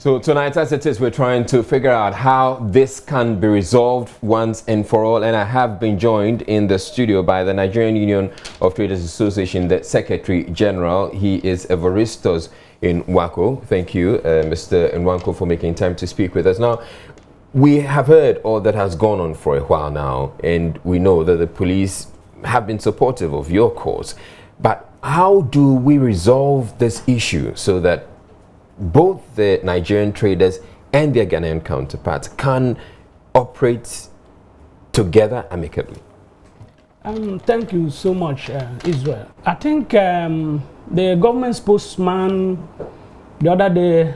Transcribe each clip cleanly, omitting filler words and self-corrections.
So tonight, as it is, we're trying to figure out how this can be resolved once and for all. And I have been joined in the studio by the Nigerian Union of Traders Association, the Secretary General. He is Evaristos Nwanko. Thank you, Mr. Nwanko, for making time to speak with us. Now, we have heard all that has gone on for a while now, and we know that the police have been supportive of your cause. But how do we resolve this issue so that both the Nigerian traders and their Ghanaian counterparts can operate together amicably? Thank you so much, Israel. I think the government spokesman the other day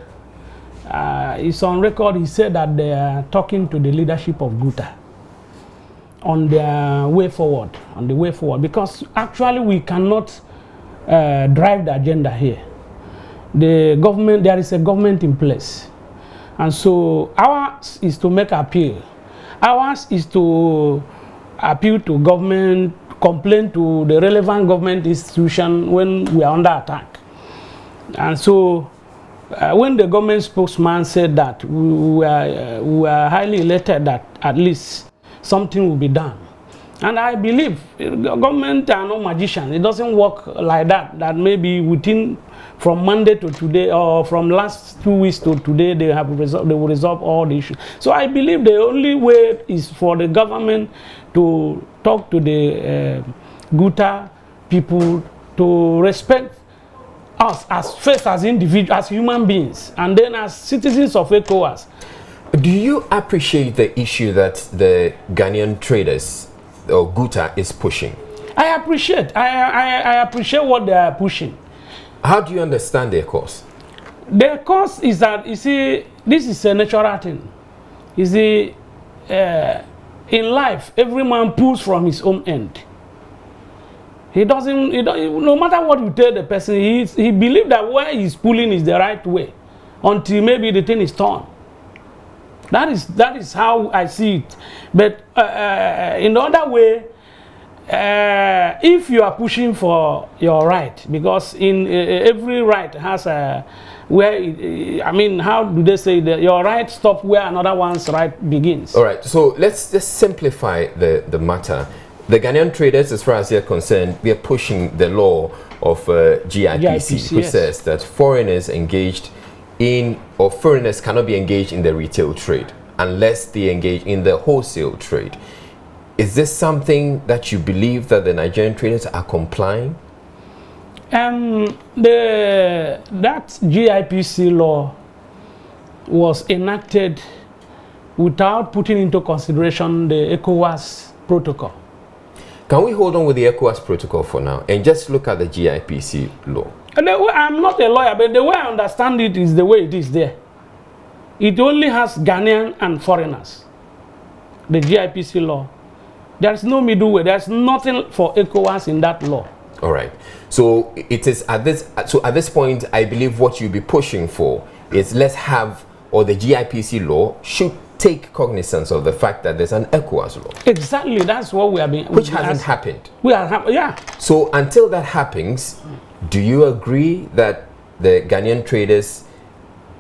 is on record. He said that they are talking to the leadership of GUTA on their way forward, because actually we cannot drive the agenda here. The government, there is a government in place, and so ours is to make appeal. Ours is to appeal to government, complain to the relevant government institution when we are under attack. And so when the government spokesman said that we are highly elated that at least something will be done. And I believe government are no magicians. It doesn't work like that, that maybe within from Monday to today or from last 2 weeks to today they will resolve all the issues. So I believe the only way is for the government to talk to the GUTA people to respect us as first as individuals, as human beings, and then as citizens of ECOWAS. Do you appreciate the issue that the Ghanaian traders or GUTA is pushing? I appreciate what they are pushing. How do you understand their cause? Their cause is that, you see, this is a natural thing. You see, in life, every man pulls from his own end. No matter what you tell the person, he believes that where he's pulling is the right way, until maybe the thing is torn. That is how I see it. But in the other way, if you are pushing for your right, because in every right has a I mean, how do they say that your right stops where another one's right begins? All right. So let's just simplify the matter. The Ghanaian traders, as far as they're concerned, we are pushing the law of GIPC, which says that foreigners engaged in, or foreigners cannot be engaged in the retail trade unless they engage in the wholesale trade. Is this something that you believe that the Nigerian traders are complying? That GIPC law was enacted without putting into consideration the ECOWAS protocol. Can we hold on with the ECOWAS protocol for now and just look at the GIPC law? I'm not a lawyer, but the way I understand it is the way it is there. It only has Ghanaian and foreigners. The GIPC law. There's no middle way. There's nothing for ECOWAS in that law. All right. So it is at this point, I believe what you'll be pushing for is let's have, or the GIPC law should take cognizance of the fact that there's an ECOWAS law. Exactly. That's what we have been. Which hasn't happened. Yeah. So until that happens, do you agree that the Ghanaian traders,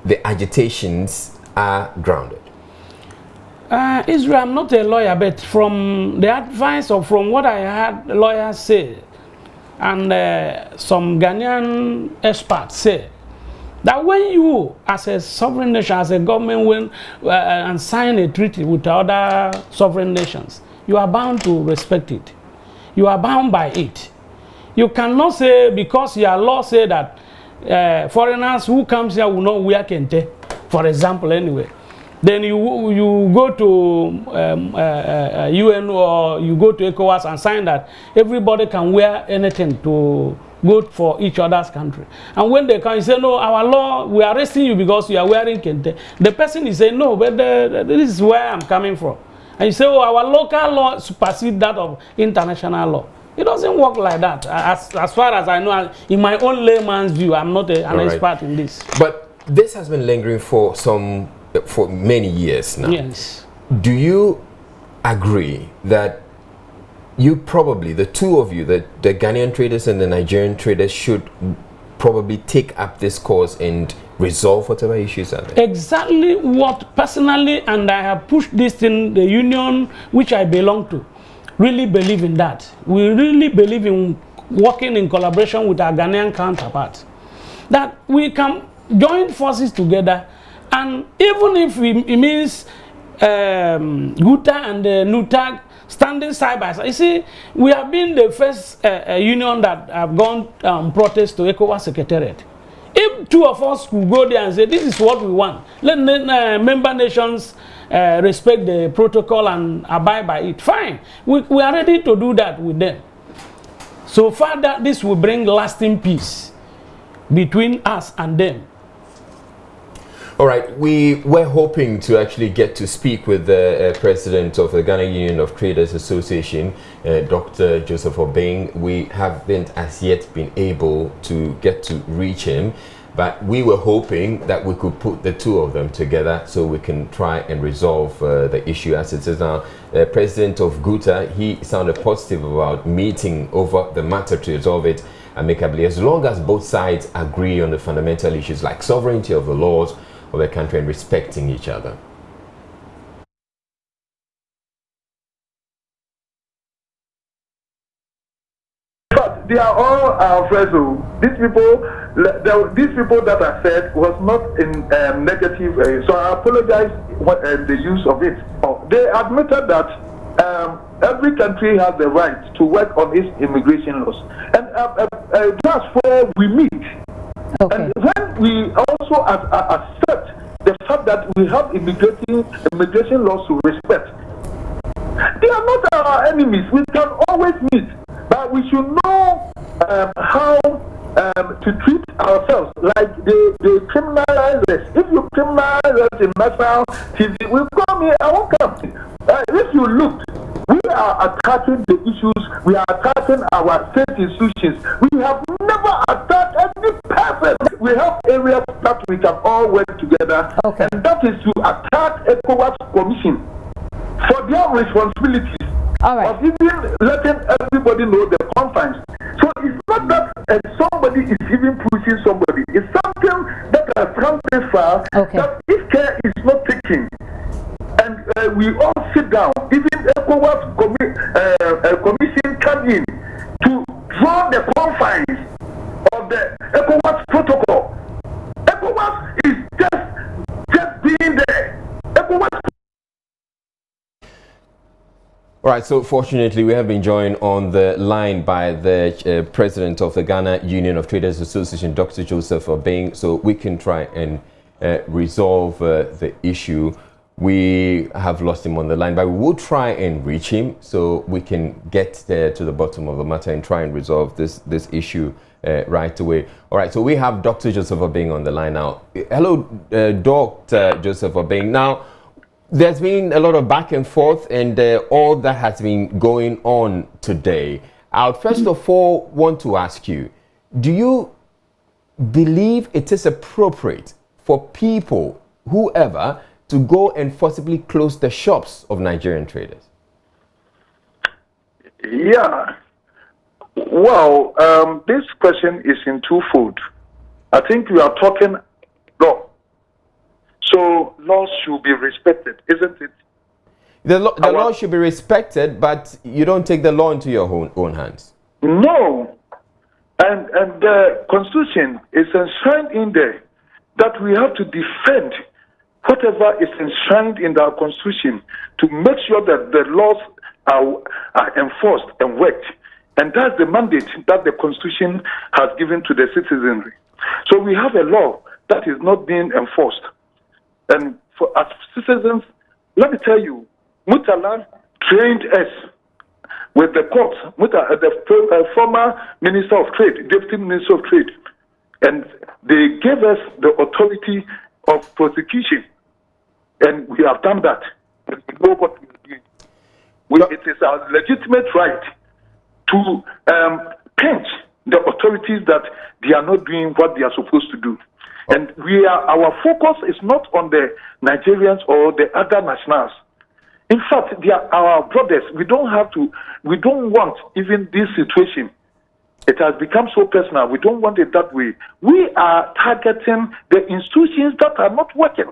the agitations are grounded? Israel, I'm not a lawyer, but from the advice or from what I heard lawyers say, and some Ghanaian experts say, that when you, as a sovereign nation, as a government, and sign a treaty with other sovereign nations, you are bound to respect it. You are bound by it. You cannot say, because your law say that foreigners who comes here will not wear kente, for example, anyway. Then you go to UN or you go to ECOWAS and sign that everybody can wear anything to go for each other's country. And when they come, you say, no, our law, we are arresting you because you are wearing kente. The person is saying, no, but this is where I'm coming from. And you say, oh, our local law supersedes that of international law. It doesn't work like that. As far as I know, in my own layman's view, I'm not an expert in this. But this has been lingering for many years now. Yes. Do you agree that you probably, the two of you, the Ghanaian traders and the Nigerian traders, should probably take up this cause and resolve whatever issues are there? Exactly what personally, and I have pushed this in the union which I belong to, really believe in that. We really believe in working in collaboration with our Ghanaian counterparts, that we can join forces together, and even if it means GUTA and the NUTAG standing side by side. You see, we have been the first union that have gone protest to ECOWAS Secretariat. If two of us could go there and say, this is what we want, let member nations respect the protocol and abide by it, fine. We are ready to do that with them. So far that this will bring lasting peace between us and them. All right, we were hoping to actually get to speak with the president of the Ghana Union of Traders Association, Dr. Joseph Obeng. We haven't as yet been able to get to reach him, but we were hoping that we could put the two of them together so we can try and resolve the issue as it is now. President of GUTA, he sounded positive about meeting over the matter to resolve it amicably, as long as both sides agree on the fundamental issues like sovereignty of the laws of the country and respecting each other. But they are all our friends. These people that I said was not in negative. So I apologize for the use of it. They admitted that every country has the right to work on its immigration laws, and that's where we meet. Okay. And when we also accept the fact that we have immigration laws to respect, they are not our enemies. We can always meet, but we should know how to treat ourselves. Like they criminalize us. If you criminalize us in national TV, we call me, I won't come. If you look, we are attacking the issues. We are attacking our state institutions. We have never attacked any person. We have areas that we can all work together, okay. And that is to attack ECOWAS Commission for their responsibilities. All right. Of even letting everybody know the confines. So it's not that somebody is even pushing somebody. It's something that has come this far, okay. That if care is not taken, and we all sit down, even ECOWAS Commission come in to draw the confines of the ECOWAS protocol. ECOWAS is just being there. ECOWAS. All right, so fortunately we have been joined on the line by the president of the Ghana Union of Traders Association, Dr. Joseph Obeng, so we can try and resolve the issue. We have lost him on the line, but we will try and reach him so we can get to the bottom of the matter and try and resolve this issue right away. All right, so we have Dr. Joseph Obeng on the line now. Hello, Dr. Joseph Obeng. Now, there's been a lot of back and forth and all that has been going on today. I would first of all want to ask you, do you believe it is appropriate for people, whoever, to go and forcibly close the shops of Nigerian traders? Yeah. Well, this question is in twofold. I think we are talking law. So laws should be respected, isn't it? The law should be respected, but you don't take the law into your own hands. No. And the Constitution is enshrined in there that we have to defend whatever is enshrined in our Constitution to make sure that the laws are enforced and worked. And that's the mandate that the Constitution has given to the citizenry. So we have a law that is not being enforced. And for as citizens, let me tell you, Murtala trained us with the courts, the former Minister of Trade, Deputy Minister of Trade, and they gave us the authority of prosecution, and we have done that. We know what we are doing. It is our legitimate right to pinch the authorities that they are not doing what they are supposed to do. And our focus is not on the Nigerians or the other nationals. In fact, they are our brothers. We don't want even this situation It has become so personal. We don't want it that way. We are targeting the institutions that are not working.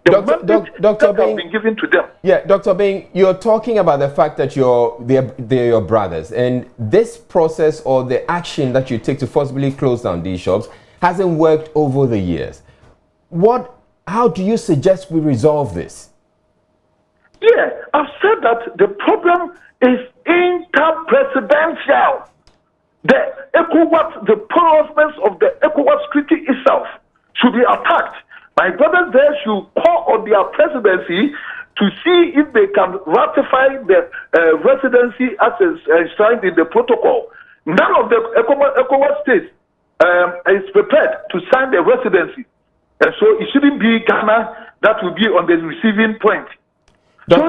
The mandate that have been given to them. Yeah, Dr. Bing, you're talking about the fact that they're your brothers, and this process or the action that you take to forcibly close down these shops hasn't worked over the years. How do you suggest we resolve this? Yeah, I've said that the problem is interpresidential. The porousness of the ECOWAS treaty itself should be attacked. My brothers there should call on their presidency to see if they can ratify the residency as enshrined in the protocol. None of the ECOWAS states is prepared to sign the residency. And so it shouldn't be Ghana that will be on the receiving point. So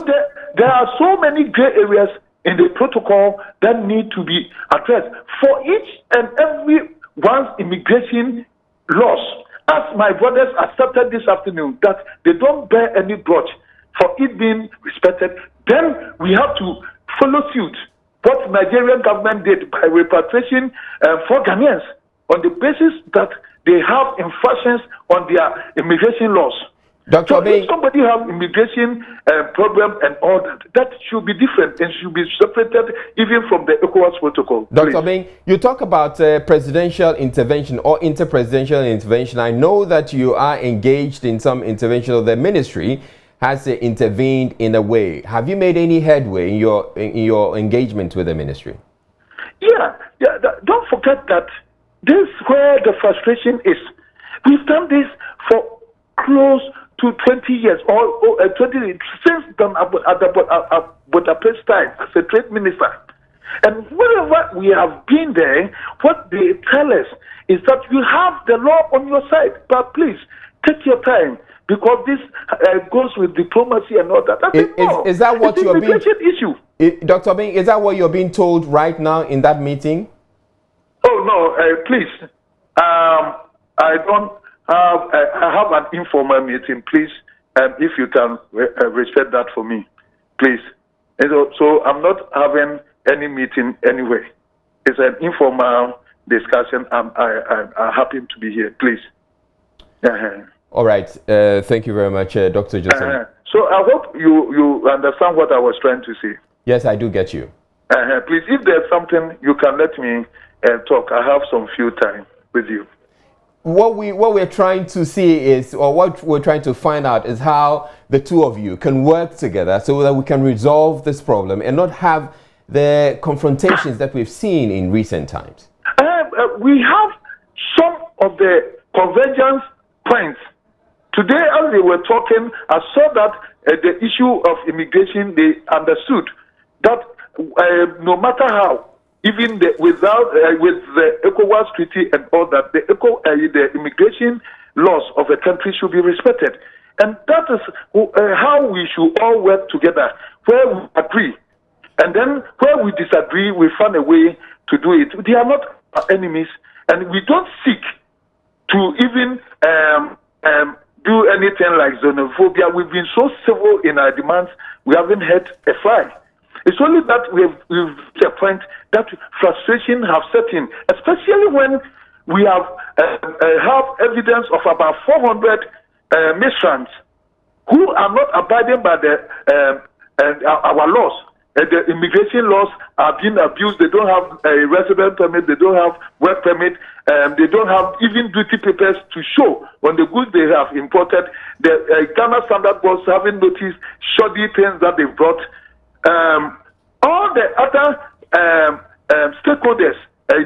there are so many gray areas in the protocol that need to be addressed for each and every one's immigration laws. As my brothers accepted this afternoon that they don't bear any grudge for it being respected, then we have to follow suit what Nigerian government did by repatriation for Ghanaians on the basis that they have infractions on their immigration laws. Dr. So if somebody has immigration problem and all that should be different and should be separated even from the ECOWAS protocol. Dr. Bing, you talk about presidential intervention or interpresidential intervention. I know that you are engaged in some intervention, or the ministry has intervened in a way. Have you made any headway in your engagement with the ministry? Yeah. Don't forget that this is where the frustration is. We've done this for close to 20 years, or 20 since done at Budapest time as a trade minister. And wherever we have been there, what they tell us is that you have the law on your side, but please take your time because this goes with diplomacy and all that. Is that what you're being? Issue. Dr. Bing, is that what you're being told right now in that meeting? Oh no, please. I don't. I have an informal meeting, please, if you can respect that for me, please. And so I'm not having any meeting anyway. It's an informal discussion. I happen to be here, please. All right. Thank you very much, Dr. Joseph. So I hope you understand what I was trying to say. Yes, I do get you. Please, if there's something, you can let me talk. I have some few time with you. What we're trying to see is, or what we're trying to find out is how the two of you can work together so that we can resolve this problem and not have the confrontations that we've seen in recent times. We have some of the convergence points. Today, as they were talking, I saw that the issue of immigration, they understood that no matter how, even with the ECOWAS treaty and all that, the immigration laws of a country should be respected. And that is how we should all work together, where we agree. And then where we disagree, we find a way to do it. They are not our enemies, and we don't seek to even do anything like xenophobia. We've been so civil in our demands, we haven't hurt a fly. It's only that we've reached a point that frustration have set in, especially when we have evidence of about 400 migrants who are not abiding by our laws. The immigration laws are being abused. They don't have a resident permit. They don't have work permit. They don't have even duty papers to show on the goods they have imported. The Ghana Standard Boards haven't noticed shoddy things that they've brought. All the other stakeholders,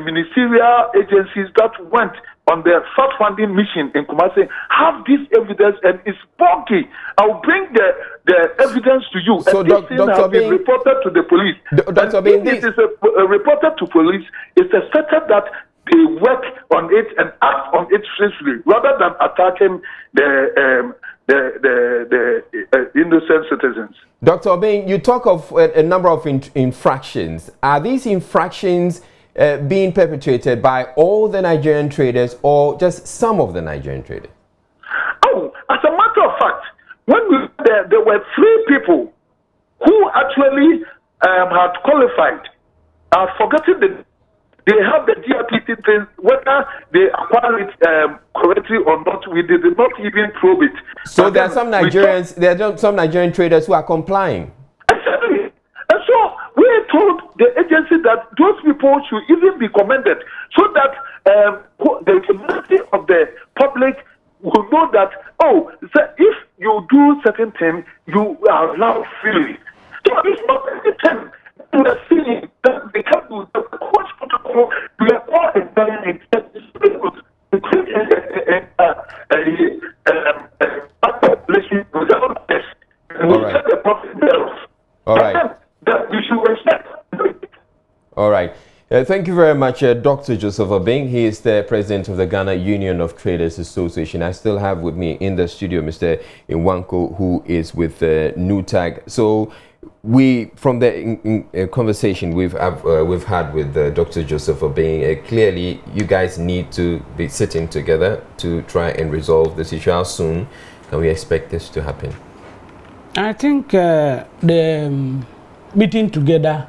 ministerial agencies that went on their fact-finding mission in Kumasi have this evidence, and it's bulky. I'll bring the evidence to you. So, and this thing has been reported to the police. Dr. Bing, if it is reported to police, it's expected that they work on it and act on it swiftly, rather than attacking the innocent citizens. Dr. Bing, you talk of a number of infractions. Are these infractions being perpetrated by all the Nigerian traders or just some of the Nigerian traders? Oh, as a matter of fact, when there were 3 people who actually had qualified. I've forgotten They have the GRTT thing, whether they acquire it correctly or not. We did not even probe it. So there are some Nigerian traders who are complying. Exactly. And so we told the agency that those people should even be commended, so that the majority of the public will know that, oh, so if you do certain things, you are allowed freely. So it's not anything. We are seeing that they can do the course protocol. We are all enjoying it. All right. That we should respect. All right. Thank you very much, Dr. Joseph Obeng. He is the president of the Ghana Union of Traders Association. I still have with me in the studio Mr. Nwankwo, who is with NUTAG. So from the conversation we've had with Dr. Joseph Obeng, clearly you guys need to be sitting together to try and resolve this issue. How soon can we expect this to happen? I think the meeting together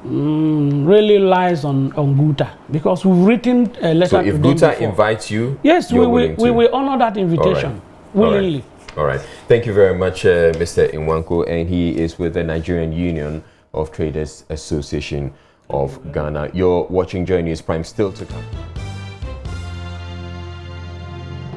really lies on GUTA, because we've written a letter to them. So if GUTA invites you, yes, we will honor that invitation willingly. All right. Thank you very much, Mr. Nwankwo, and he is with the Nigerian Union of Traders Association of Ghana. You're watching Joy News Prime, still to come.